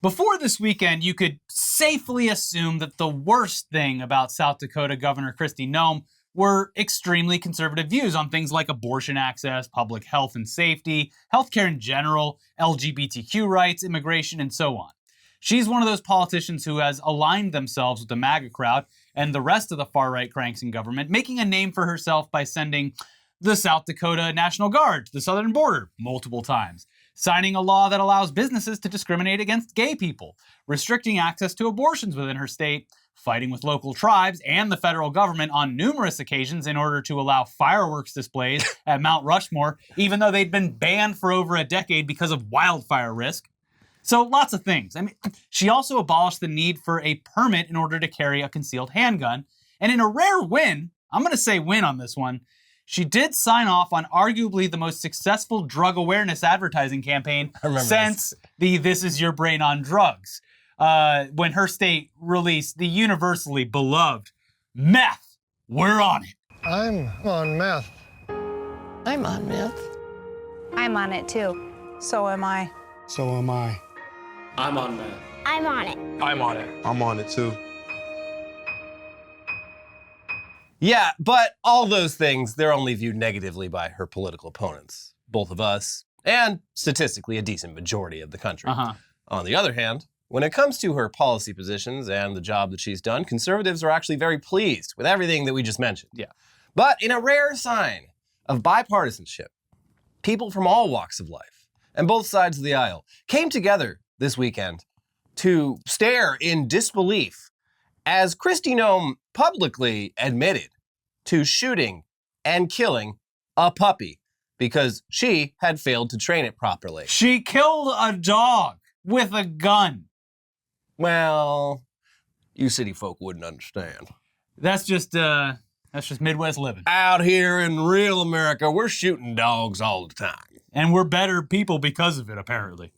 Before this weekend, you could safely assume that the worst thing about South Dakota Governor Kristi Noem were extremely conservative views on things like abortion access, public health and safety, healthcare in general, LGBTQ rights, immigration, and so on. She's one of those politicians who has aligned themselves with the MAGA crowd and the rest of the far-right cranks in government, making a name for herself by sending the South Dakota National Guard to the southern border multiple times, signing a law that allows businesses to discriminate against gay people, restricting access to abortions within her state, fighting with local tribes and the federal government on numerous occasions in order to allow fireworks displays at Mount Rushmore, even though they'd been banned for over a decade because of wildfire risk. So lots of things. She also abolished the need for a permit in order to carry a concealed handgun. And in a rare win, I'm going to say win on this one, she did sign off on arguably the most successful drug awareness advertising campaign since the This Is Your Brain on Drugs, when her state released the universally beloved Meth. We're on it. I'm on meth. I'm on meth. I'm on it too. So am I. So am I. I'm on meth. I'm on it. I'm on it. I'm on it too. Yeah, but all those things, they're only viewed negatively by her political opponents, both of us, and statistically a decent majority of the country. On the other hand, when it comes to her policy positions and the job that she's done, conservatives are actually very pleased with everything that we just mentioned. Yeah. But in a rare sign of bipartisanship, people from all walks of life and both sides of the aisle came together this weekend to stare in disbelief as Kristi Noem publicly admitted to shooting and killing a puppy because she had failed to train it properly. She killed a dog with a gun. Well, you city folk wouldn't understand. That's just Midwest living. Out here in real America, we're shooting dogs all the time. And we're better people because of it, apparently.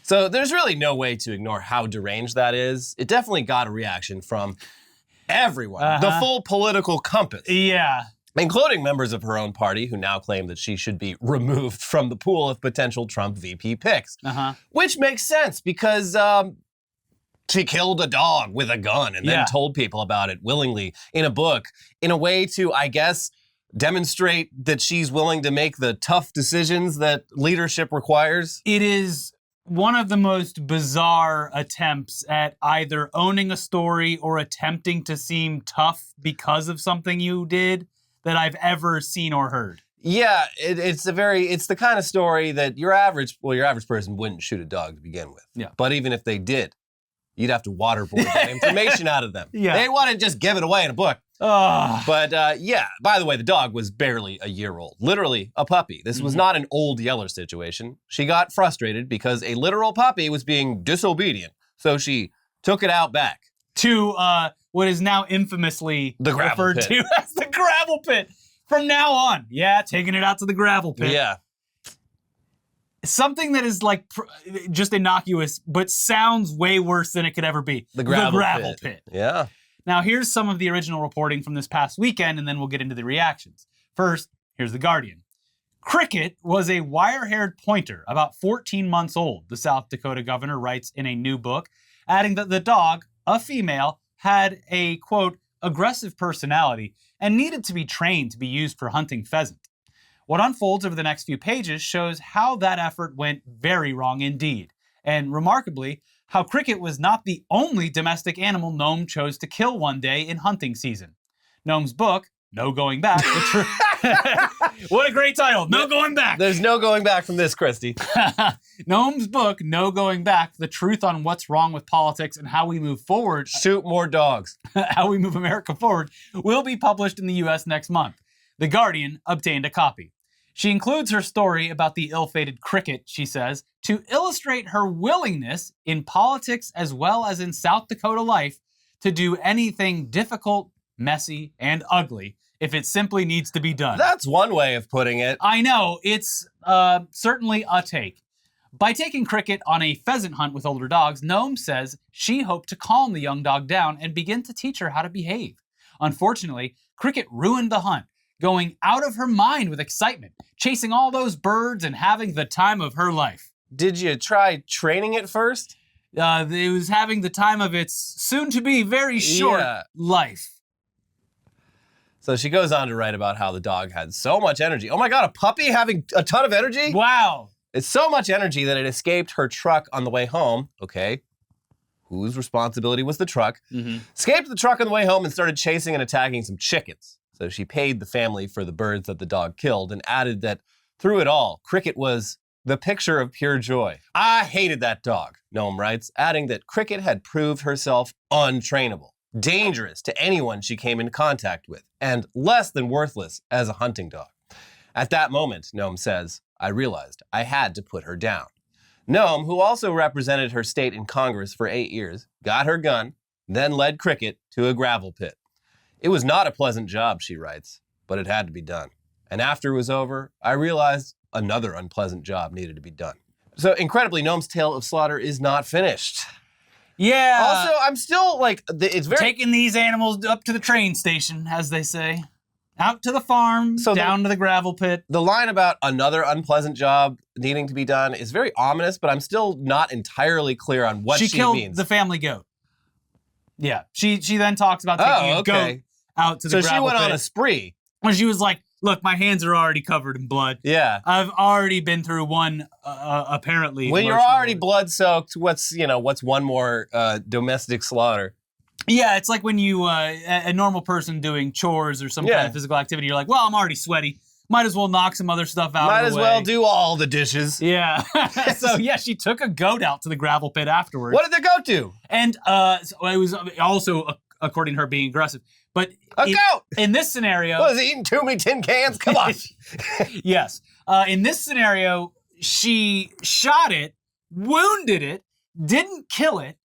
So there's really no way to ignore how deranged that is. It definitely got a reaction from everyone, the full political compass. Yeah. Including members of her own party who now claim that she should be removed from the pool of potential Trump VP picks. Which makes sense because she killed a dog with a gun and then told people about it willingly in a book in a way to, I guess, demonstrate that she's willing to make the tough decisions that leadership requires. It is one of the most bizarre attempts at either owning a story or attempting to seem tough because of something you did that I've ever seen or heard. Yeah, it's the kind of story that your average person wouldn't shoot a dog to begin with. Yeah. But even if they did, you'd have to waterboard that information out of them. Yeah. They wouldn't just give it away in a book. But yeah, by the way, the dog was barely a year old. Literally a puppy. This was not an old Yeller situation. She got frustrated because a literal puppy was being disobedient. So she took it out back. To what is now infamously referred to as the gravel pit. From now on. Yeah, taking it out to the gravel pit. Yeah. Something that is like just innocuous, but sounds way worse than it could ever be. The gravel pit. Yeah. Now, here's some of the original reporting from this past weekend, and then we'll get into the reactions. First, here's The Guardian. Cricket was a wire-haired pointer, about 14 months old, the South Dakota governor writes in a new book, adding that the dog, a female, had a, quote, aggressive personality and needed to be trained to be used for hunting pheasant. What unfolds over the next few pages shows how that effort went very wrong indeed, and remarkably, how Cricket was not the only domestic animal Noem chose to kill one day in hunting season. Noem's book, No Going Back, what a great title, No Going Back. There's no going back from this, Kristi. Noem's book, No Going Back, The Truth on What's Wrong with Politics and How We Move Forward, Shoot more dogs. How We Move America Forward, will be published in the US next month. The Guardian obtained a copy. She includes her story about the ill-fated Cricket, she says, to illustrate her willingness in politics as well as in South Dakota life to do anything difficult, messy, and ugly if it simply needs to be done. That's one way of putting it. I know, it's certainly a take. By taking Cricket on a pheasant hunt with older dogs, Noem says she hoped to calm the young dog down and begin to teach her how to behave. Unfortunately, Cricket ruined the hunt, going out of her mind with excitement, chasing all those birds and having the time of her life. Did you try training it first? It was having the time of its soon-to-be very short life. So she goes on to write about how the dog had so much energy. Oh my God, a puppy having a ton of energy? Wow. It's so much energy that it escaped her truck on the way home. Okay, whose responsibility was the truck? Escaped the truck on the way home and started chasing and attacking some chickens. So she paid the family for the birds that the dog killed and added that through it all, Cricket was the picture of pure joy. I hated that dog, Noam writes, adding that Cricket had proved herself untrainable, dangerous to anyone she came in contact with, and less than worthless as a hunting dog. At that moment, Noam says, I realized I had to put her down. Noam, who also represented her state in Congress for 8 years, got her gun, then led Cricket to a gravel pit. It was not a pleasant job, she writes, but it had to be done. And after it was over, I realized another unpleasant job needed to be done. So incredibly, Noam's tale of slaughter is not finished. Yeah. Also, I'm still like, it's very... Taking these animals up to the train station, as they say. Out to the farm, down to the gravel pit. The line about another unpleasant job needing to be done is very ominous, but I'm still not entirely clear on what she killed means. The family goat. Yeah. She then talks about taking a goat out to the gravel pit. So she went on a spree. When she was like, look, my hands are already covered in blood. Yeah. I've already been through one, apparently. When you're already blood-soaked, what's one more domestic slaughter? Yeah, it's like when you, a normal person doing chores or some kind of physical activity, you're like, well, I'm already sweaty. Might as well knock some other stuff out Might of the as way. well do all the dishes. Yeah. So, yeah, she took a goat out to the gravel pit afterwards. What did the goat do? And so it was also, according to her, being aggressive. But a goat! In this scenario... Was he eating too many tin cans? Come on. Yes. In this scenario, she shot it, wounded it, didn't kill it,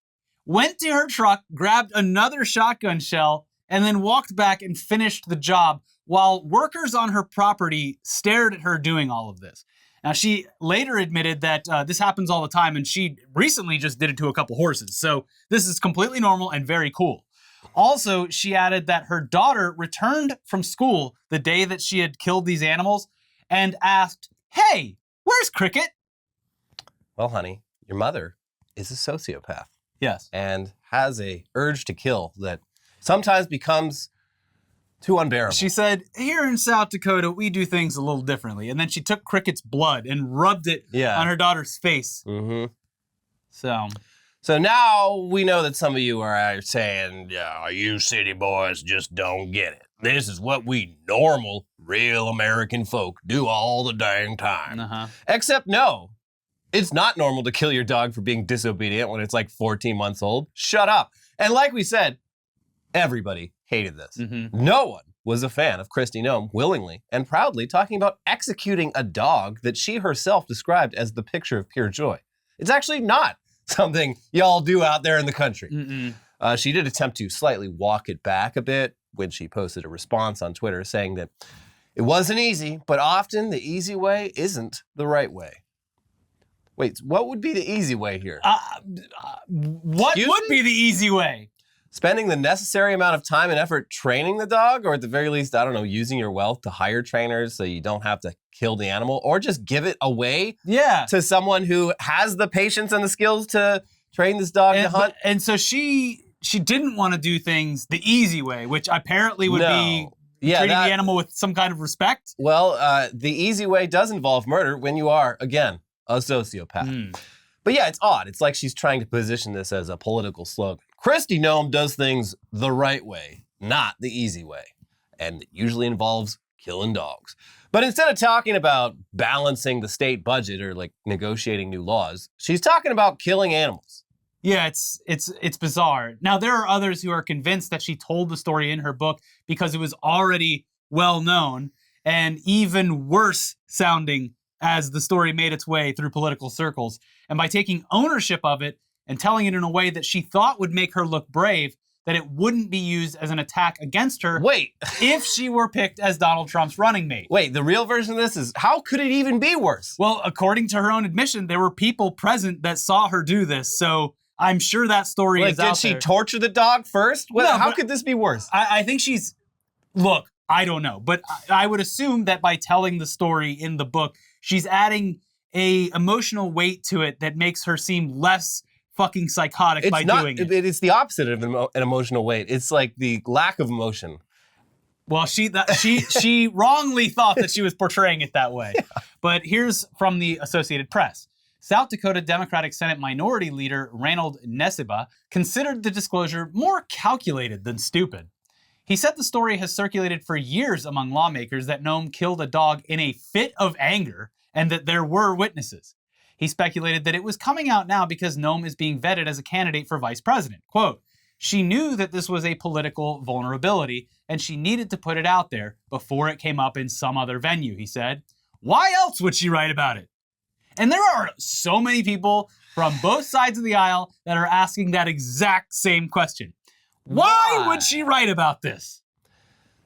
went to her truck, grabbed another shotgun shell, and then walked back and finished the job while workers on her property stared at her doing all of this. Now, she later admitted that this happens all the time, and she recently just did it to a couple horses. So this is completely normal and very cool. Also, she added that her daughter returned from school the day that she had killed these animals and asked, hey, where's Cricket? Well, honey, your mother is a sociopath. Yes. And has a urge to kill that sometimes becomes too unbearable. She said, here in South Dakota, we do things a little differently. And then she took Cricket's blood and rubbed it on her daughter's face. Mm-hmm. So now we know that some of you are saying, yeah, you city boys just don't get it. This is what we normal, real American folk do all the dang time. Except no. It's not normal to kill your dog for being disobedient when it's like 14 months old. Shut up. And like we said, everybody hated this. No one was a fan of Kristi Noem willingly and proudly talking about executing a dog that she herself described as the picture of pure joy. It's actually not something y'all do out there in the country. She did attempt to slightly walk it back a bit when she posted a response on Twitter saying that it wasn't easy, but often the easy way isn't the right way. Wait, what would be the easy way here? What would be the easy way? Spending the necessary amount of time and effort training the dog, or at the very least, I don't know, using your wealth to hire trainers so you don't have to kill the animal, or just give it away to someone who has the patience and the skills to train this dog to hunt. And so she didn't want to do things the easy way, which apparently would be treating the animal with some kind of respect. Well, the easy way does involve murder when you are, again, a sociopath. But yeah, it's odd. It's like she's trying to position this as a political slogan. Kristi Noem does things the right way, not the easy way. And it usually involves killing dogs. But instead of talking about balancing the state budget or like negotiating new laws, she's talking about killing animals. Yeah, it's bizarre. Now, there are others who are convinced that she told the story in her book because it was already well known and even worse sounding as the story made its way through political circles. And by taking ownership of it and telling it in a way that she thought would make her look brave, that it wouldn't be used as an attack against her if she were picked as Donald Trump's running mate. Wait, the real version of this is, how could it even be worse? Well, according to her own admission, there were people present that saw her do this, so I'm sure that story is out there. Did she torture the dog first? How could this be worse? I think she's... Look, I don't know, but I would assume that by telling the story in the book, she's adding a emotional weight to it that makes her seem less fucking psychotic by doing it. It's the opposite of an emotional weight. It's like the lack of emotion. Well, she wrongly thought that she was portraying it that way. Yeah. But here's from the Associated Press. South Dakota Democratic Senate Minority Leader Reynold Nesiba considered the disclosure more calculated than stupid. He said the story has circulated for years among lawmakers that Noam killed a dog in a fit of anger and that there were witnesses. He speculated that it was coming out now because Noam is being vetted as a candidate for vice president. Quote, she knew that this was a political vulnerability and she needed to put it out there before it came up in some other venue, he said. Why else would she write about it? And there are so many people from both sides of the aisle that are asking that exact same question. Why would she write about this?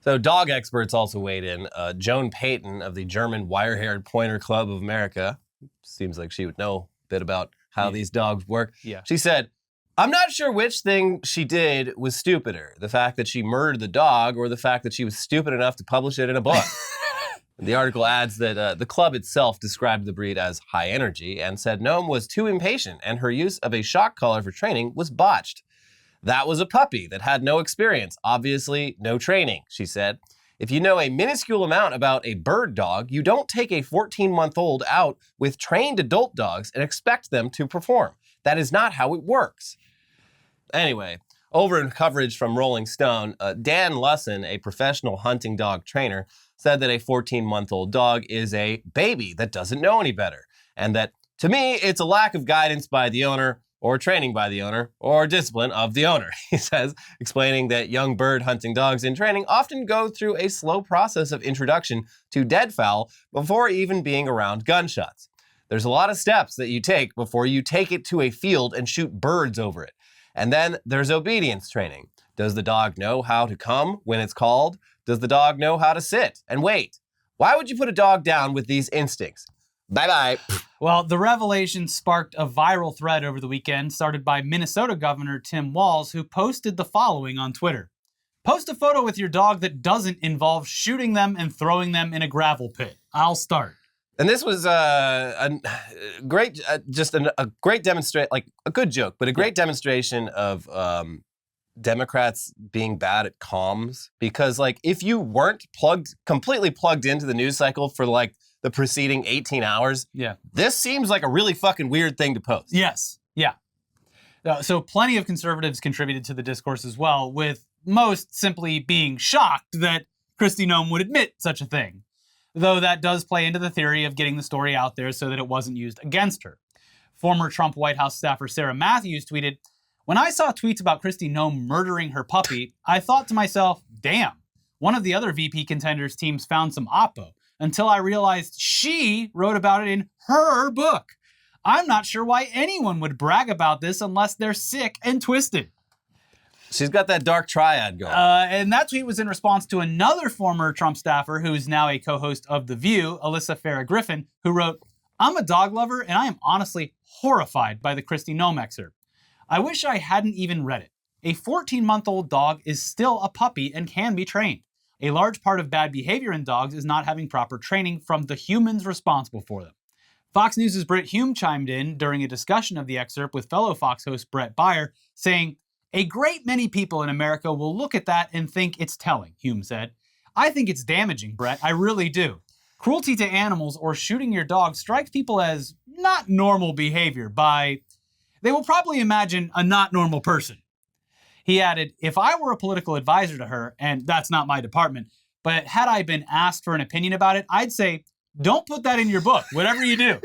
So dog experts also weighed in. Joan Payton of the German Wire-Haired Pointer Club of America, seems like she would know a bit about how these dogs work. Yeah. She said, I'm not sure which thing she did was stupider, the fact that she murdered the dog or the fact that she was stupid enough to publish it in a book. The article adds that the club itself described the breed as high energy and said Noam was too impatient and her use of a shock collar for training was botched. That was a puppy that had no experience, obviously no training, she said. If you know a minuscule amount about a bird dog, you don't take a 14-month-old out with trained adult dogs and expect them to perform. That is not how it works. Anyway, over in coverage from Rolling Stone, Dan Lusson, a professional hunting dog trainer, said that a 14-month-old dog is a baby that doesn't know any better, and that, to me, it's a lack of guidance by the owner or training by the owner or discipline of the owner, he says, explaining that young bird hunting dogs in training often go through a slow process of introduction to deadfall before even being around gunshots. There's a lot of steps that you take before you take it to a field and shoot birds over it. And then there's obedience training. Does the dog know how to come when it's called? Does the dog know how to sit and wait? Why would you put a dog down with these instincts? Bye-bye. Well, the revelation sparked a viral thread over the weekend started by Minnesota Governor Tim Walz, who posted the following on Twitter. Post a photo with your dog that doesn't involve shooting them and throwing them in a gravel pit. I'll start. And this was a great, a great demonstration, like a good joke, but a great demonstration of Democrats being bad at comms. Because, like, if you weren't completely plugged into the news cycle for, like, the preceding 18 hours, this seems like a really fucking weird thing to post. Yes, yeah. So plenty of conservatives contributed to the discourse as well, with most simply being shocked that Kristi Noem would admit such a thing. Though that does play into the theory of getting the story out there so that it wasn't used against her. Former Trump White House staffer Sarah Matthews tweeted, when I saw tweets about Kristi Noem murdering her puppy, I thought to myself, damn, one of the other VP contenders' teams found some oppo, until I realized she wrote about it in her book. I'm not sure why anyone would brag about this unless they're sick and twisted. She's got that dark triad going. And that tweet was in response to another former Trump staffer who is now a co-host of The View, Alyssa Farah Griffin, who wrote, I'm a dog lover and I am honestly horrified by the Kristi Noem excerpt. I wish I hadn't even read it. A 14-month-old dog is still a puppy and can be trained. A large part of bad behavior in dogs is not having proper training from the humans responsible for them. Fox News' Brit Hume chimed in during a discussion of the excerpt with fellow Fox host Brett Baier, saying, a great many people in America will look at that and think it's telling, Hume said. I think it's damaging, Brett. I really do. Cruelty to animals or shooting your dog strikes people as not normal behavior they will probably imagine a not normal person. He added, if I were a political advisor to her, and that's not my department, but had I been asked for an opinion about it, I'd say, don't put that in your book, whatever you do.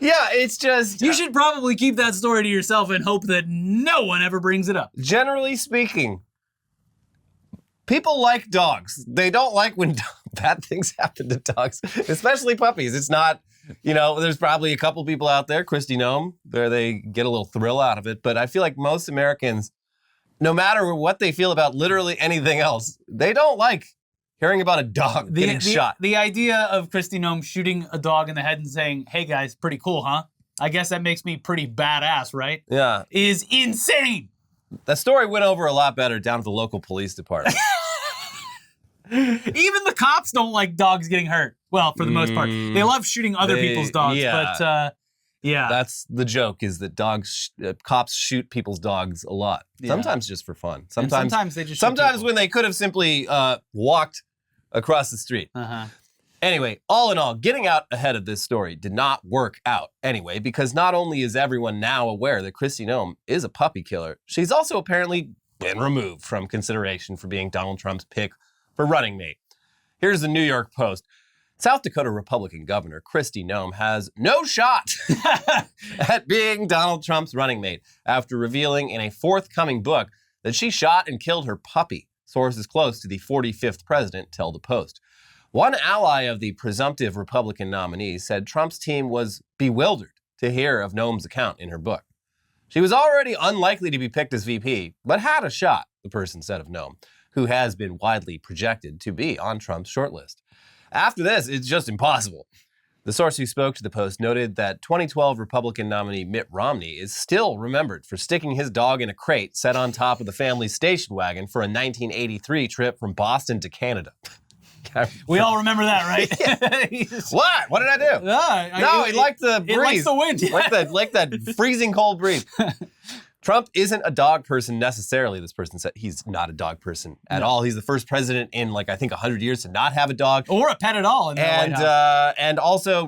Yeah, it's just... You should probably keep that story to yourself and hope that no one ever brings it up. Generally speaking, people like dogs. They don't like when bad things happen to dogs, especially puppies. It's not, there's probably a couple people out there, Kristi Noem, where they get a little thrill out of it. But I feel like most Americans, no matter what they feel about literally anything else, they don't like hearing about a dog getting shot. The idea of Kristi Noem shooting a dog in the head and saying, hey guys, pretty cool, huh? I guess that makes me pretty badass, right? Yeah. Is insane. That story went over a lot better down at the local police department. Even the cops don't like dogs getting hurt. Well, for the most part. They love shooting other people's dogs, but Yeah. That's the joke, is that cops shoot people's dogs a lot. Yeah. Sometimes just for fun. And sometimes they just shoot Sometimes people. when they could have simply walked across the street. Uh-huh. Anyway, all in all, getting out ahead of this story did not work out anyway, because not only is everyone now aware that Kristi Noem is a puppy killer, she's also apparently been removed from consideration for being Donald Trump's pick for running mate. Here's the New York Post. South Dakota Republican Governor Kristi Noem has no shot at being Donald Trump's running mate after revealing in a forthcoming book that she shot and killed her puppy. Sources close to the 45th president tell the Post. One ally of the presumptive Republican nominee said Trump's team was bewildered to hear of Noem's account in her book. She was already unlikely to be picked as VP, but had a shot, the person said of Noem, who has been widely projected to be on Trump's shortlist. After this, it's just impossible. The source who spoke to the Post noted that 2012 Republican nominee Mitt Romney is still remembered for sticking his dog in a crate set on top of the family's station wagon for a 1983 trip from Boston to Canada. We all remember that, right? What? What did I do? No, he liked the breeze. It likes the wind. Like that freezing cold breeze. Trump isn't a dog person necessarily, this person said. He's not a dog person at all. He's the first president in, I think 100 years to not have a dog. Or a pet at all in the White House. And also,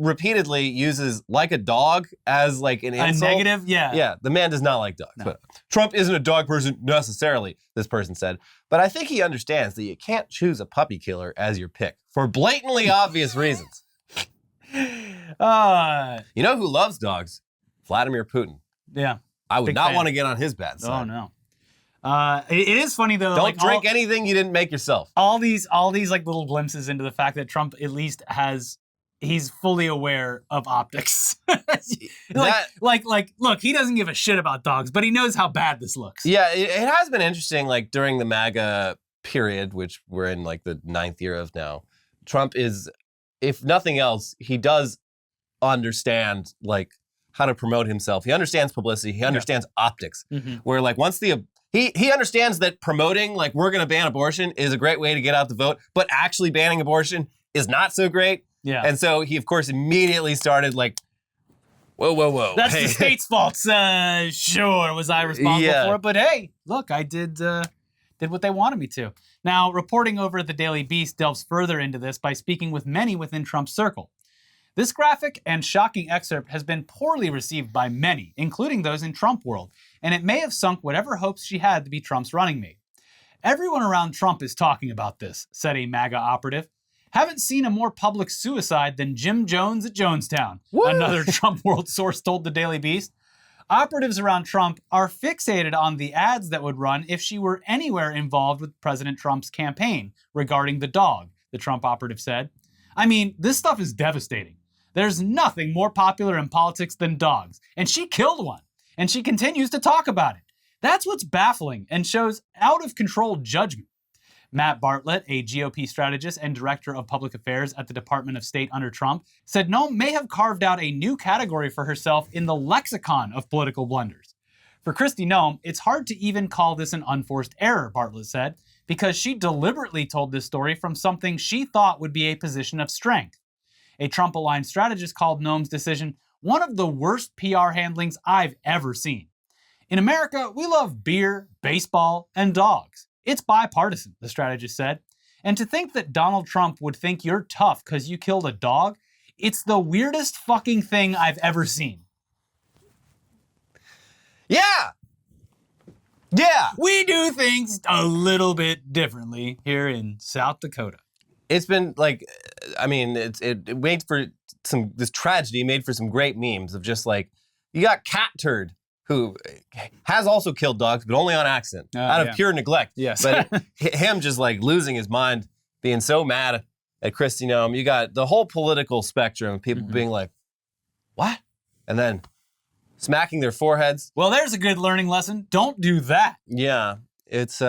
repeatedly uses like a dog as an insult. A negative, yeah. Yeah, the man does not like dogs. No. But Trump isn't a dog person necessarily, this person said. But I think he understands that you can't choose a puppy killer as your pick for blatantly obvious reasons. You know who loves dogs? Vladimir Putin. Yeah. I would Big not fan. want to get on his bad side. Oh, no. It is funny, though. Don't drink anything you didn't make yourself. All these little glimpses into the fact that Trump at least he's fully aware of optics. Look, he doesn't give a shit about dogs, but he knows how bad this looks. Yeah, it has been interesting, during the MAGA period, which we're in the 9th year of now. Trump is, if nothing else, he does understand how to promote himself. He understands publicity. He understands optics. Mm-hmm. Where once he understands that promoting we're going to ban abortion is a great way to get out the vote, but actually banning abortion is not so great. Yeah. And so he, of course, immediately started whoa. That's the state's fault. Sure, was I responsible for it? But hey, look, I did what they wanted me to. Now, reporting over at the Daily Beast delves further into this by speaking with many within Trump's circle. This graphic and shocking excerpt has been poorly received by many, including those in Trump world, and it may have sunk whatever hopes she had to be Trump's running mate. Everyone around Trump is talking about this, said a MAGA operative. Haven't seen a more public suicide than Jim Jones at Jonestown, another Trump world source told the Daily Beast. Operatives around Trump are fixated on the ads that would run if she were anywhere involved with President Trump's campaign regarding the dog, the Trump operative said. I mean, this stuff is devastating. There's nothing more popular in politics than dogs, and she killed one, and she continues to talk about it. That's what's baffling and shows out-of-control judgment. Matt Bartlett, a GOP strategist and director of public affairs at the Department of State under Trump, said Noem may have carved out a new category for herself in the lexicon of political blunders. For Kristi Noem, it's hard to even call this an unforced error, Bartlett said, because she deliberately told this story from something she thought would be a position of strength. A Trump-aligned strategist called Noem's decision one of the worst PR handlings I've ever seen. In America, we love beer, baseball, and dogs. It's bipartisan, the strategist said. And to think that Donald Trump would think you're tough because you killed a dog, it's the weirdest fucking thing I've ever seen. Yeah! We do things a little bit differently here in South Dakota. It's been it made for this tragedy made for some great memes of just you got Cat Turd, who has also killed dogs, but only on accident, out of pure neglect. Yes. But him just losing his mind, being so mad at Kristi Noem. You got the whole political spectrum of people being like, what? And then smacking their foreheads. Well, there's a good learning lesson. Don't do that. Yeah. It's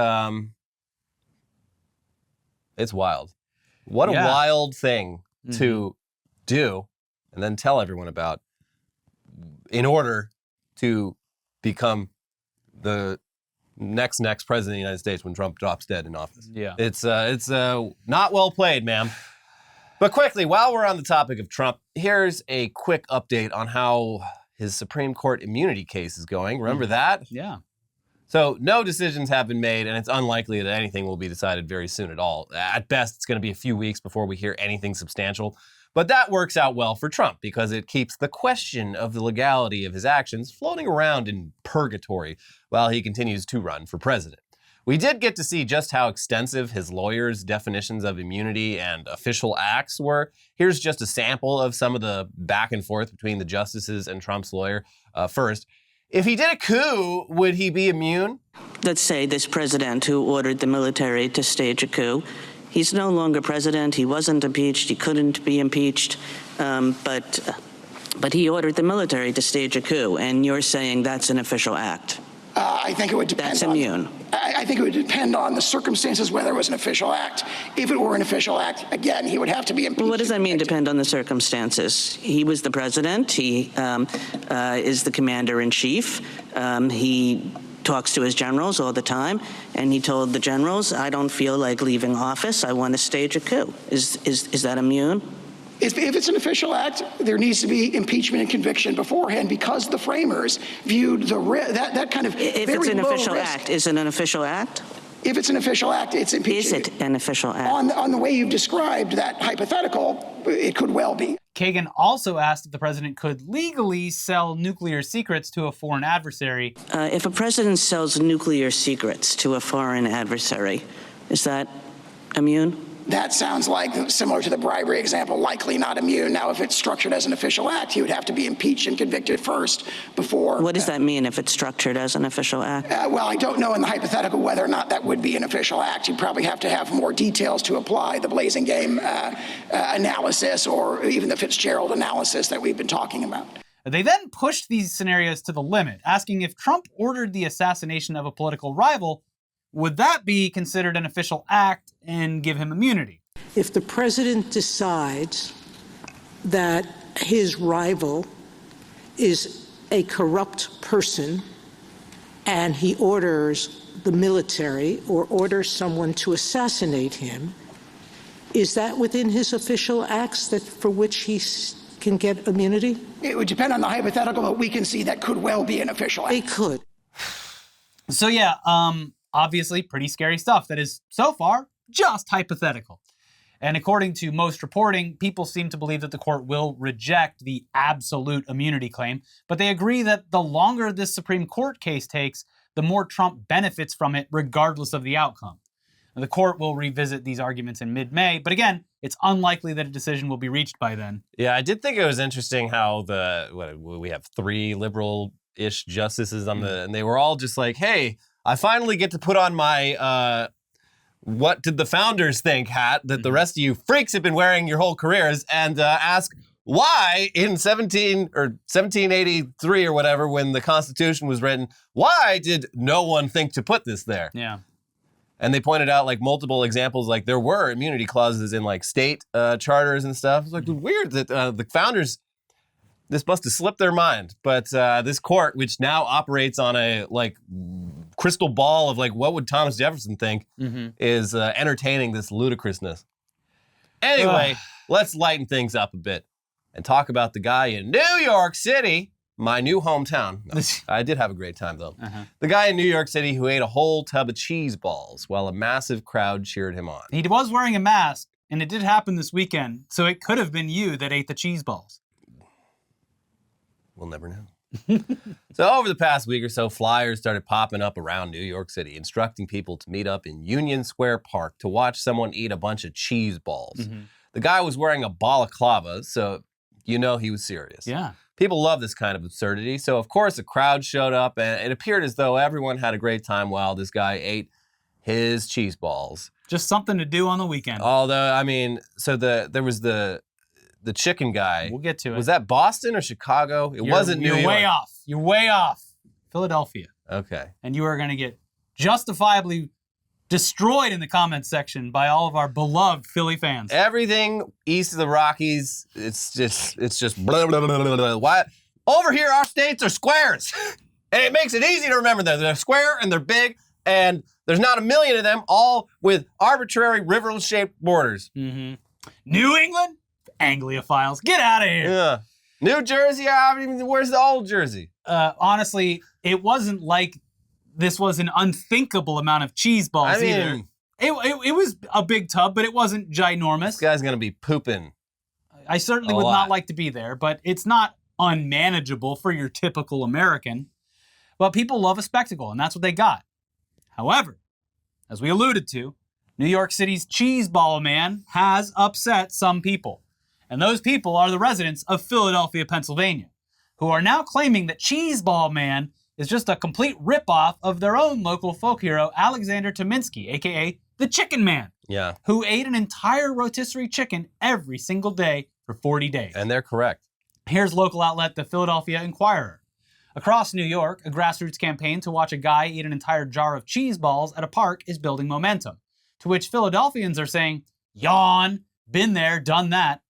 wild. What a wild thing to do and then tell everyone about in order to become the next president of the United States when Trump drops dead in office. Yeah. It's not well played, ma'am. But quickly, while we're on the topic of Trump, here's a quick update on how his Supreme Court immunity case is going. Remember that? Yeah. So no decisions have been made, and it's unlikely that anything will be decided very soon at all. At best, it's going to be a few weeks before we hear anything substantial. But that works out well for Trump because it keeps the question of the legality of his actions floating around in purgatory while he continues to run for president. We did get to see just how extensive his lawyers' definitions of immunity and official acts were. Here's just a sample of some of the back and forth between the justices and Trump's lawyer. First, if he did a coup, would he be immune? Let's say this president who ordered the military to stage a coup, he's no longer president. He wasn't impeached. He couldn't be impeached. But he ordered the military to stage a coup, and you're saying that's an official act. I think it would depend. That's immune. I think it would depend on the circumstances whether it was an official act. If it were an official act, again, he would have to be impeached. Well, what does that mean, depend on the circumstances? He was the president. He is the commander-in-chief. He talks to his generals all the time, and he told the generals, I don't feel like leaving office. I want to stage a coup. Is that immune? If it's an official act, there needs to be impeachment and conviction beforehand because the framers viewed that kind of If very it's an low official risk. act, is it an official act? If it's an official act, it's impeachment. Is it an official act? On the way you've described that hypothetical, it could well be. Kagan also asked if the president could legally sell nuclear secrets to a foreign adversary. If a president sells nuclear secrets to a foreign adversary, is that immune? That sounds like, similar to the bribery example, likely not immune. Now, if it's structured as an official act, he would have to be impeached and convicted first before. What does that mean if it's structured as an official act? Well, I don't know in the hypothetical whether or not that would be an official act. You'd probably have to have more details to apply the Blazing Game analysis or even the Fitzgerald analysis that we've been talking about. They then pushed these scenarios to the limit, asking if Trump ordered the assassination of a political rival, would that be considered an official act and give him immunity? If the president decides that his rival is a corrupt person and he orders the military or orders someone to assassinate him, is that within his official acts that for which he can get immunity? It would depend on the hypothetical, but we can see that could well be an official act. It could. So yeah, obviously pretty scary stuff that is, so far, just hypothetical. And according to most reporting, people seem to believe that the court will reject the absolute immunity claim, but they agree that the longer this Supreme Court case takes, the more Trump benefits from it regardless of the outcome. And the court will revisit these arguments in mid-May, but again, it's unlikely that a decision will be reached by then. Yeah, I did think it was interesting how we have 3 liberal-ish justices on and they were all just like, hey, I finally get to put on my what did the founders think hat that the rest of you freaks have been wearing your whole careers and ask why in 1783 or whatever, when the Constitution was written, why did no one think to put this there? Yeah. And they pointed out like multiple examples, like there were immunity clauses in like state charters and stuff. It's like weird that the founders, this must have slipped their mind. But this court, which now operates on a like crystal ball of like what would Thomas Jefferson think, is entertaining this ludicrousness. Anyway, let's lighten things up a bit and talk about the guy in New York City, my new hometown. No, I did have a great time though. The guy in New York City who ate a whole tub of cheese balls while a massive crowd cheered him on. He was wearing a mask, and it did happen this weekend, so it could have been you that ate the cheese balls. We'll never know. So over the past week or so, flyers started popping up around New York City, instructing people to meet up in Union Square Park to watch someone eat a bunch of cheese balls. The guy was wearing a balaclava, so you know he was serious. Yeah. People love this kind of absurdity, so of course a crowd showed up, and it appeared as though everyone had a great time while this guy ate his cheese balls. Just something to do on the weekend. Although, I mean, so there was the chicken guy. We'll get to it. Was that Boston or Chicago? It wasn't New York. You're way off. You're way off. Philadelphia. Okay. And you are going to get justifiably destroyed in the comments section by all of our beloved Philly fans. Everything east of the Rockies, it's just blah, blah, blah, blah, blah. Why? Over here, our states are squares. And it makes it easy to remember them. They're square and they're big, and there's not a million of them, all with arbitrary river-shaped borders. New England? Anglophiles. Get out of here. Yeah. New Jersey? Where's the old Jersey? Honestly, it wasn't like this was an unthinkable amount of cheese balls either. It was a big tub, but it wasn't ginormous. This guy's going to be pooping. I certainly would not like to be there, but it's not unmanageable for your typical American. But people love a spectacle, and that's what they got. However, as we alluded to, New York City's Cheeseball Man has upset some people. And those people are the residents of Philadelphia, Pennsylvania, who are now claiming that Cheeseball Man is just a complete ripoff of their own local folk hero, Alexander Tominski, a.k.a. the Chicken Man, who ate an entire rotisserie chicken every single day for 40 days. And they're correct. Here's local outlet The Philadelphia Inquirer. Across New York, a grassroots campaign to watch a guy eat an entire jar of cheese balls at a park is building momentum, to which Philadelphians are saying, yawn, been there, done that.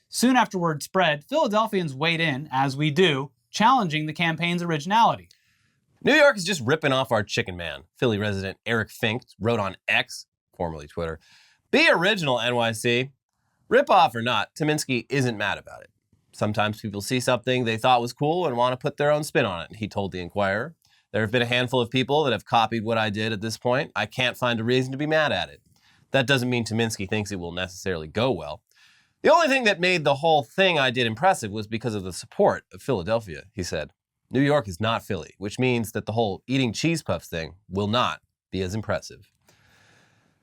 Soon after word spread, Philadelphians weighed in, as we do, challenging the campaign's originality. New York is just ripping off our Chicken Man. Philly resident Eric Fink wrote on X, formerly Twitter, "Be original, NYC. Rip off or not, Tominski isn't mad about it. Sometimes people see something they thought was cool and want to put their own spin on it," he told the Inquirer. "There have been a handful of people that have copied what I did at this point. I can't find a reason to be mad at it. That doesn't mean Tominski thinks it will necessarily go well. The only thing that made the whole thing I did impressive was because of the support of Philadelphia," he said. "New York is not Philly, which means that the whole eating cheese puffs thing will not be as impressive."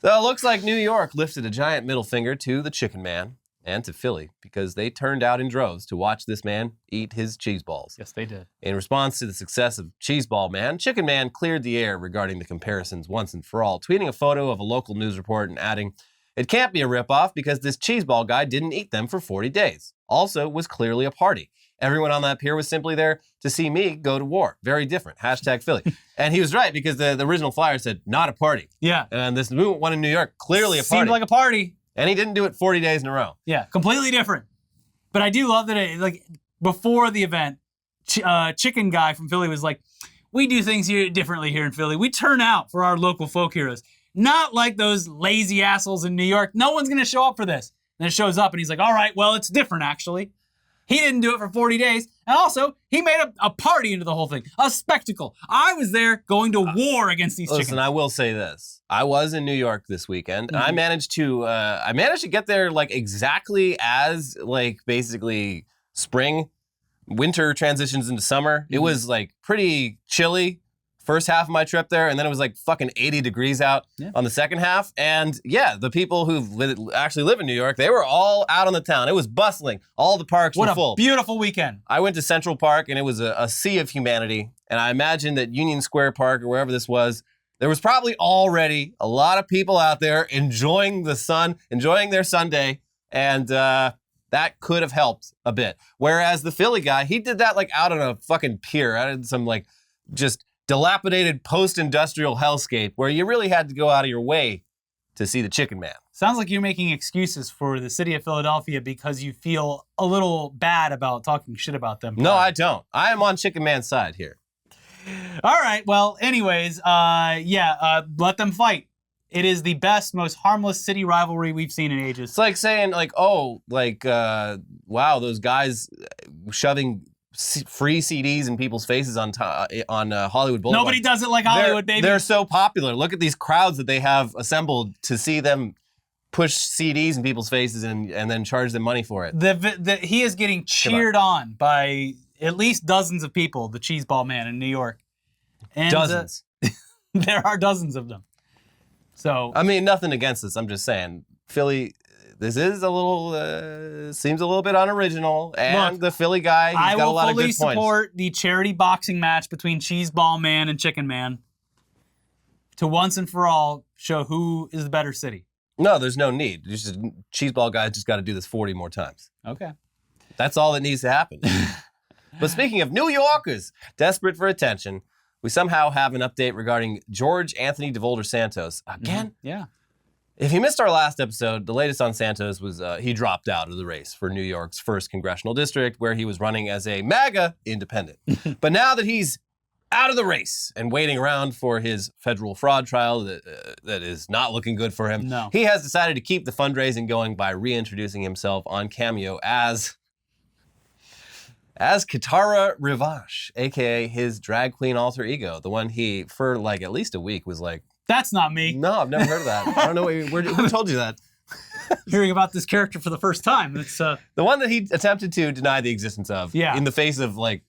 So it looks like New York lifted a giant middle finger to the Chicken Man and to Philly because they turned out in droves to watch this man eat his cheese balls. Yes, they did. In response to the success of Cheeseball Man, Chicken Man cleared the air regarding the comparisons once and for all, tweeting a photo of a local news report and adding, "It can't be a ripoff because this cheeseball guy didn't eat them for 40 days. Also, was clearly a party. Everyone on that pier was simply there to see me go to war. Very different. Hashtag Philly." And he was right because the original flyer said, not a party. Yeah. And this new one in New York, clearly a party. Seemed like a party. And he didn't do it 40 days in a row. Yeah, completely different. But I do love that before the event, Chicken Guy from Philly was like, "We do things differently here in Philly. We turn out for our local folk heroes. Not like those lazy assholes in New York. No one's going to show up for this." And it shows up and he's like, "All right, well, it's different actually." He didn't do it for 40 days. And also, he made a party into the whole thing. A spectacle. I was there going to war against these chickens. Listen, I will say this. I was in New York this weekend, and I managed to get there like exactly as basically winter transitions into summer. It was like pretty chilly first half of my trip there, and then it was like fucking 80 degrees out on the second half. And yeah, the people who actually live in New York, they were all out on the town. It was bustling. All the parks were full. What a beautiful weekend. I went to Central Park, and it was a sea of humanity. And I imagine that Union Square Park, or wherever this was, there was probably already a lot of people out there enjoying the sun, enjoying their Sunday. And that could have helped a bit. Whereas the Philly guy, he did that like out on a fucking pier, out in some like just dilapidated post-industrial hellscape where you really had to go out of your way to see the Chicken Man. Sounds like you're making excuses for the city of Philadelphia because you feel a little bad about talking shit about them. No, I don't. I am on Chicken Man's side here. All right. Well, anyways, let them fight. It is the best, most harmless city rivalry we've seen in ages. It's like saying, wow, those guys shoving free CDs in people's faces on Hollywood Boulevard. Nobody does it like Hollywood, baby. They're so popular. Look at these crowds that they have assembled to see them push CDs in people's faces and then charge them money for it. He is getting cheered on by at least dozens of people, the Cheeseball Man in New York. And, dozens. There are dozens of them. So I mean, nothing against this. I'm just saying, Philly, this is a little, seems a little bit unoriginal. And look, the Philly guy, he's got a lot of good points. I will fully support the charity boxing match between Cheeseball Man and Chicken Man to once and for all show who is the better city. No, there's no need. Cheeseball guy just got to do this 40 more times. Okay. That's all that needs to happen. But speaking of New Yorkers desperate for attention, we somehow have an update regarding George Anthony DeVolder Santos. Again? Mm-hmm. Yeah. If you missed our last episode, the latest on Santos was he dropped out of the race for New York's 1st congressional district, where he was running as a MAGA independent. But now that he's out of the race and waiting around for his federal fraud trial that is not looking good for him. No. He has decided to keep the fundraising going by reintroducing himself on Cameo as Kitara Rivash, aka his drag queen alter ego, the one he, for like at least a week, was like, That's not me. no, I've never heard of that. I don't know who told you that. Hearing about this character for the first time. It's The one that he attempted to deny the existence of in the face of like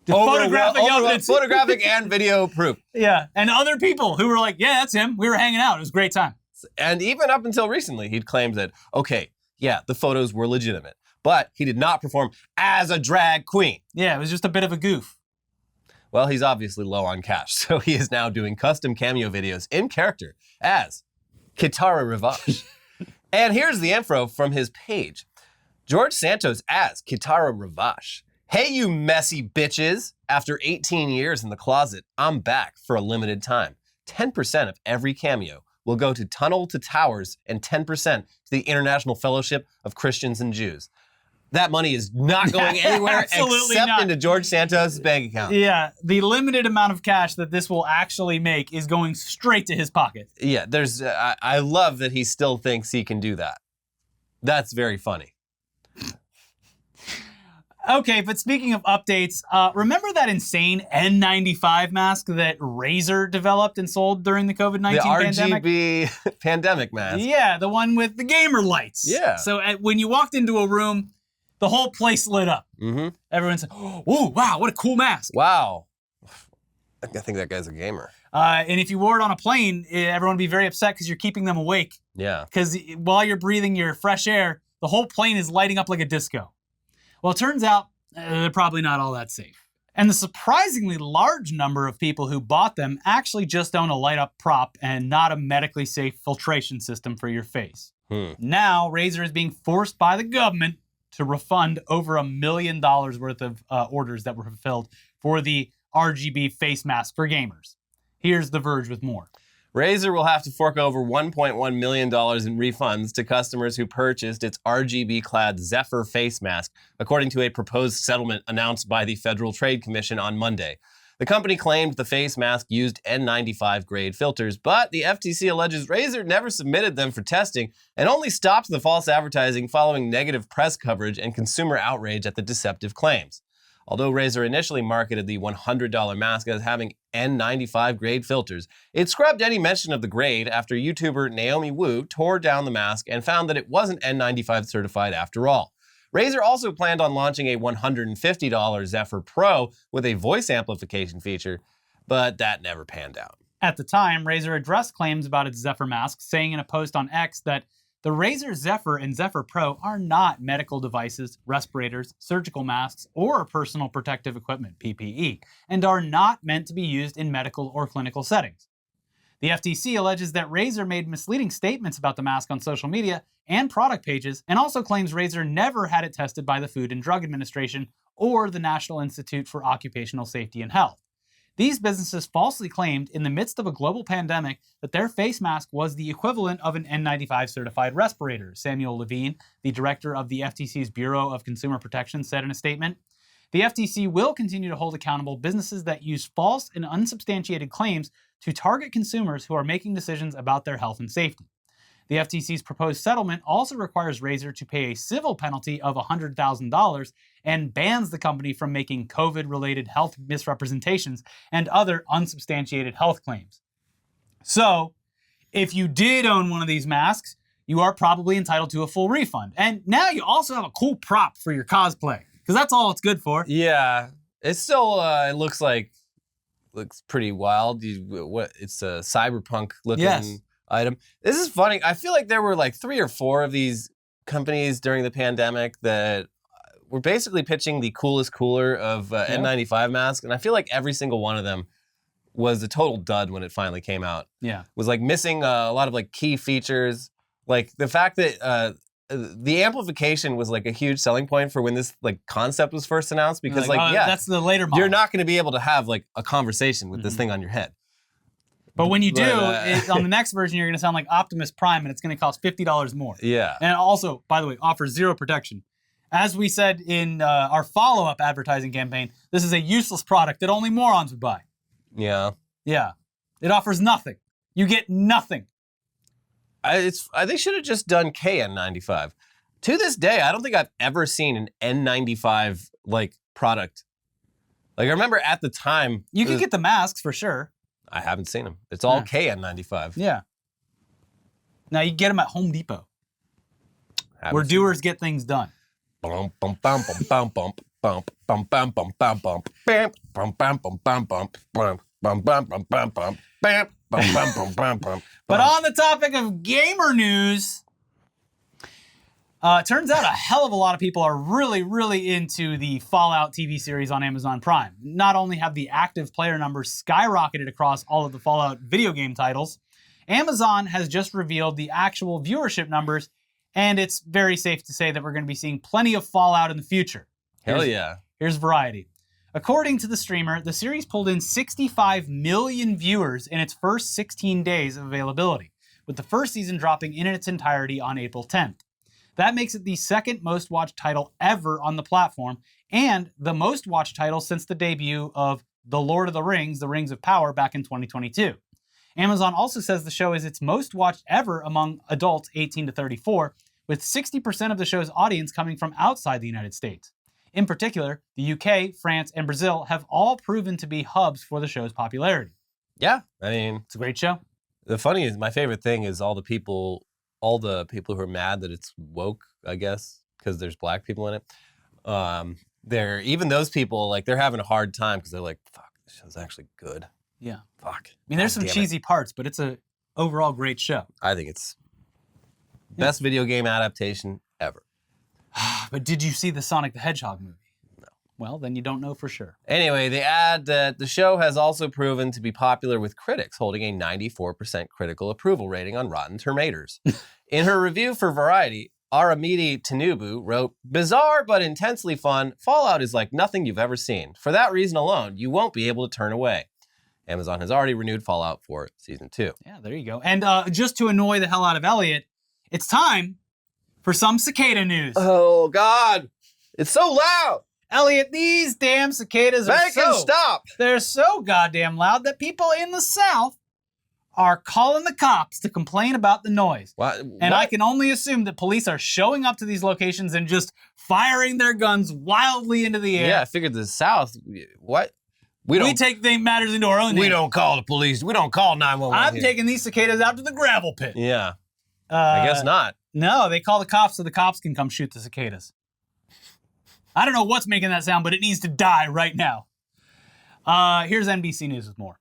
photographic and video proof. Yeah, and other people who were like, yeah, that's him. We were hanging out. It was a great time. And even up until recently, he'd claimed that, okay, yeah, the photos were legitimate, but he did not perform as a drag queen. Yeah, it was just a bit of a goof. Well, he's obviously low on cash, so he is now doing custom Cameo videos in character as Kitara Rivash. And here's the info from his page. George Santos as Kitara Rivash. Hey, you messy bitches. After 18 years in the closet, I'm back for a limited time. 10% of every Cameo will go to Tunnel to Towers and 10% to the International Fellowship of Christians and Jews. That money is not going anywhere except into George Santos' bank account. Yeah, the limited amount of cash that this will actually make is going straight to his pocket. Yeah, I love that he still thinks he can do that. That's very funny. Okay, but speaking of updates, remember that insane N95 mask that Razer developed and sold during the COVID-19 pandemic? The RGB pandemic mask. Yeah, the one with the gamer lights. Yeah. So when you walked into a room, the whole place lit up. Mm-hmm. Everyone said, oh, wow, what a cool mask. Wow. I think that guy's a gamer. And if you wore it on a plane, everyone would be very upset because you're keeping them awake. Yeah. Because while you're breathing your fresh air, the whole plane is lighting up like a disco. Well, it turns out they're probably not all that safe. And the surprisingly large number of people who bought them actually just own a light-up prop and not a medically safe filtration system for your face. Now, Razer is being forced by the government to refund over $1 million worth of orders that were fulfilled for the RGB face mask for gamers. Here's The Verge with more. Razer will have to fork over $1.1 million in refunds to customers who purchased its RGB-clad Zephyr face mask, according to a proposed settlement announced by the Federal Trade Commission on Monday. The company claimed the face mask used N95-grade filters, but the FTC alleges Razer never submitted them for testing and only stopped the false advertising following negative press coverage and consumer outrage at the deceptive claims. Although Razer initially marketed the $100 mask as having N95 grade filters, it scrubbed any mention of the grade after YouTuber Naomi Wu tore down the mask and found that it wasn't N95 certified after all. Razer also planned on launching a $150 Zephyr Pro with a voice amplification feature, but that never panned out. At the time, Razer addressed claims about its Zephyr mask, saying in a post on X that the Razer Zephyr and Zephyr Pro are not medical devices, respirators, surgical masks, or personal protective equipment, PPE, and are not meant to be used in medical or clinical settings. The FTC alleges that Razer made misleading statements about the mask on social media and product pages, and also claims Razer never had it tested by the Food and Drug Administration or the National Institute for Occupational Safety and Health. These businesses falsely claimed in the midst of a global pandemic that their face mask was the equivalent of an N95 certified respirator, Samuel Levine, the director of the FTC's Bureau of Consumer Protection, said in a statement. The FTC will continue to hold accountable businesses that use false and unsubstantiated claims to target consumers who are making decisions about their health and safety. The FTC's proposed settlement also requires Razer to pay a civil penalty of $100,000 and bans the company from making COVID-related health misrepresentations and other unsubstantiated health claims. So, if you did own one of these masks, you are probably entitled to a full refund. And now you also have a cool prop for your cosplay, because that's all it's good for. Yeah, it's still, it looks pretty wild. It's a cyberpunk looking item. This is funny. I feel like there were like 3 or 4 of these companies during the pandemic that were basically pitching the coolest cooler of N95 masks, and I feel like every single one of them was a total dud when it finally came out. Yeah. Was like missing a lot of like key features, like the fact that the amplification was like a huge selling point for when this like concept was first announced, because that's the later model. You're not going to be able to have like a conversation with this thing on your head. But when you do, on the next version, you're going to sound like Optimus Prime, and it's going to cost $50 more. Yeah. And also, by the way, offers 0 protection. As we said in our follow-up advertising campaign, this is a useless product that only morons would buy. Yeah. Yeah. It offers nothing. You get nothing. They should have just done KN95. To this day, I don't think I've ever seen an N95 like product. Like I remember at the time, You can get the masks for sure. I haven't seen them. It's all Yeah. KN95. Yeah. Now you get them at Home Depot, Haven't where seen doers get things done. Bum, bum, bum, bum, bum, bum, bum, bum, bum, bum, bum, bam, bum, bum, bum, bum, bum, bum, bum, bum, bum, bum, bum, bam, bum, bum, bum, bum, bum. But on the topic of gamer news, it turns out a hell of a lot of people are really, really into the Fallout TV series on Amazon Prime. Not only have the active player numbers skyrocketed across all of the Fallout video game titles, Amazon has just revealed the actual viewership numbers, and it's very safe to say that we're going to be seeing plenty of Fallout in the future. Hell yeah. Here's Variety. According to the streamer, the series pulled in 65 million viewers in its first 16 days of availability, with the first season dropping in its entirety on April 10th. That makes it the second most watched title ever on the platform, and the most watched title since the debut of The Lord of the Rings, The Rings of Power back in 2022. Amazon also says the show is its most watched ever among adults 18 to 34, with 60% of the show's audience coming from outside the United States. In particular, the UK, France, and Brazil have all proven to be hubs for the show's popularity. Yeah. I mean, It's a great show. my favorite thing is all the people who are mad that it's woke, I guess, because there's black people in it. Even those people, like, they're having a hard time because they're like, fuck, this show's actually good. Yeah. Fuck. I mean, there's God some damn it. cheesy parts, but it's a overall great show. I think it's best video game adaptation ever. But did you see the Sonic the Hedgehog movie? No. Well, then you don't know for sure. Anyway, they add that the show has also proven to be popular with critics, holding a 94% critical approval rating on Rotten Tomatoes. In her review for Variety, Aramidi Tinubu wrote, "Bizarre but intensely fun, Fallout is like nothing you've ever seen. For that reason alone, you won't be able to turn away." Amazon has already renewed Fallout for Season 2. Yeah, there you go. And just to annoy the hell out of Elliot, it's time for some cicada news. Oh, God. It's so loud. Elliot, these damn cicadas are Make it stop. They're so goddamn loud that people in the South are calling the cops to complain about the noise. And I can only assume that police are showing up to these locations and just firing their guns wildly into the air. Yeah, I figured the South, what? We take matters into our own hands. We don't call the police. We don't call 911 I'm here. taking these cicadas out to the gravel pit. Yeah. I guess not. No, they call the cops so the cops can come shoot the cicadas. I don't know what's making that sound, but it needs to die right now. Here's NBC News with more.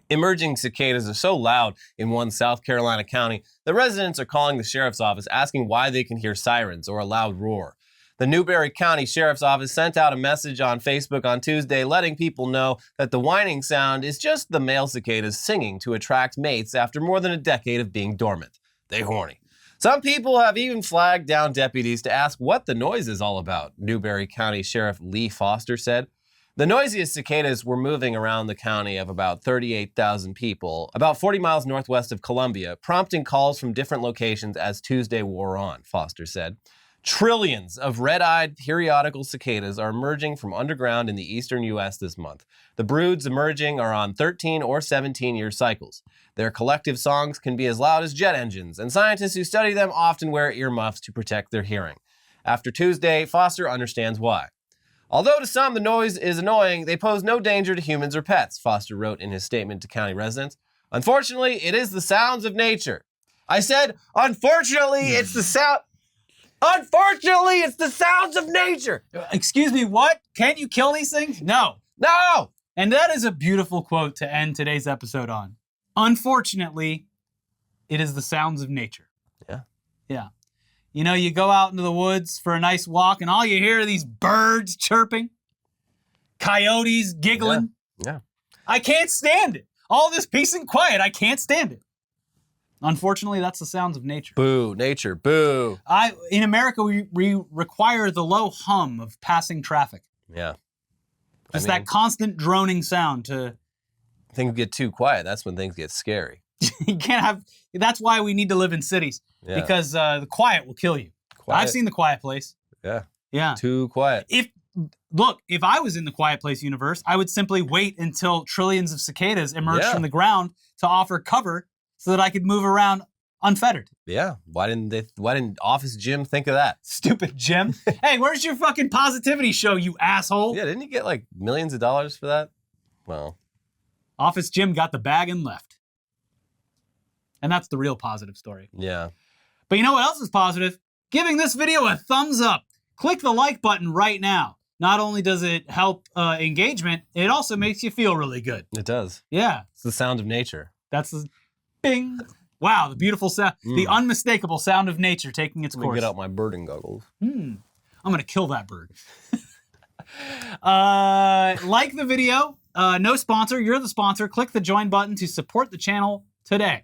Emerging cicadas are so loud in one South Carolina county that residents are calling the sheriff's office asking why they can hear sirens or a loud roar. The Newberry County Sheriff's Office sent out a message on Facebook on Tuesday letting people know that the whining sound is just the male cicadas singing to attract mates after more than a decade of being dormant. They horny. Some people have even flagged down deputies to ask what the noise is all about, Newberry County Sheriff Lee Foster said. The noisiest cicadas were moving around the county of about 38,000 people, about 40 miles northwest of Columbia, prompting calls from different locations as Tuesday wore on, Foster said. Trillions of red-eyed periodical cicadas are emerging from underground in the eastern U.S. this month. The broods emerging are on 13 or 17-year cycles. Their collective songs can be as loud as jet engines, and scientists who study them often wear earmuffs to protect their hearing. After Tuesday, Foster understands why. Although to some the noise is annoying, they pose no danger to humans or pets, Foster wrote in his statement to county residents. Unfortunately, it is the sounds of nature. I said, unfortunately, it's the sound... Unfortunately, it's the sounds of nature. Excuse me, what? Can't you kill these things? No. No! And that is a beautiful quote to end today's episode on. Unfortunately, it is the sounds of nature. Yeah. Yeah. You know, you go out into the woods for a nice walk and all you hear are these birds chirping, coyotes giggling. Yeah. I can't stand it. All this peace and quiet, I can't stand it. Unfortunately, that's the sounds of nature. Boo, nature, boo. In America, we require the low hum of passing traffic. Yeah. Just that constant droning sound to... Things get too quiet. That's when things get scary. You can't have... That's why we need to live in cities. Yeah. Because the quiet will kill you. Quiet. I've seen The Quiet Place. Yeah. Yeah. Too quiet. If Look, if I was in the Quiet Place universe, I would simply wait until trillions of cicadas emerged Yeah. from the ground to offer cover so that I could move around unfettered. Yeah. Why didn't Office Jim think of that? Stupid Jim. Hey, where's your fucking positivity show, you asshole? Yeah, didn't he get like millions of dollars for that? Well, Office Jim got the bag and left. And that's the real positive story. yeah. But you know what else is positive? Giving this video a thumbs up. Click the like button right now. Not only does it help engagement, it also makes you feel really good. It does. Yeah, It's the sound of nature. that's the bing. Wow, the beautiful sound, the unmistakable sound of nature taking its Let me course. get out my birding goggles. I'm gonna kill that bird. Like the video. No sponsor, you're the sponsor. Click the join button to support the channel today.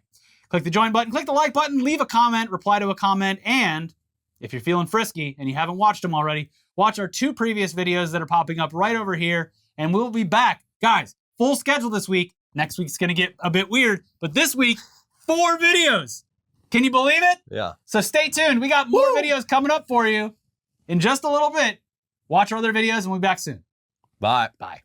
Click the join button, click the like button, leave a comment, reply to a comment, and if you're feeling frisky and you haven't watched them already, watch our 2 previous videos that are popping up right over here, and we'll be back. Guys, full schedule this week. Next week's gonna get a bit weird, but this week, 4 videos. Can you believe it? Yeah. So stay tuned. We got more videos coming up for you in just a little bit. Watch our other videos and we'll be back soon. Bye. Bye.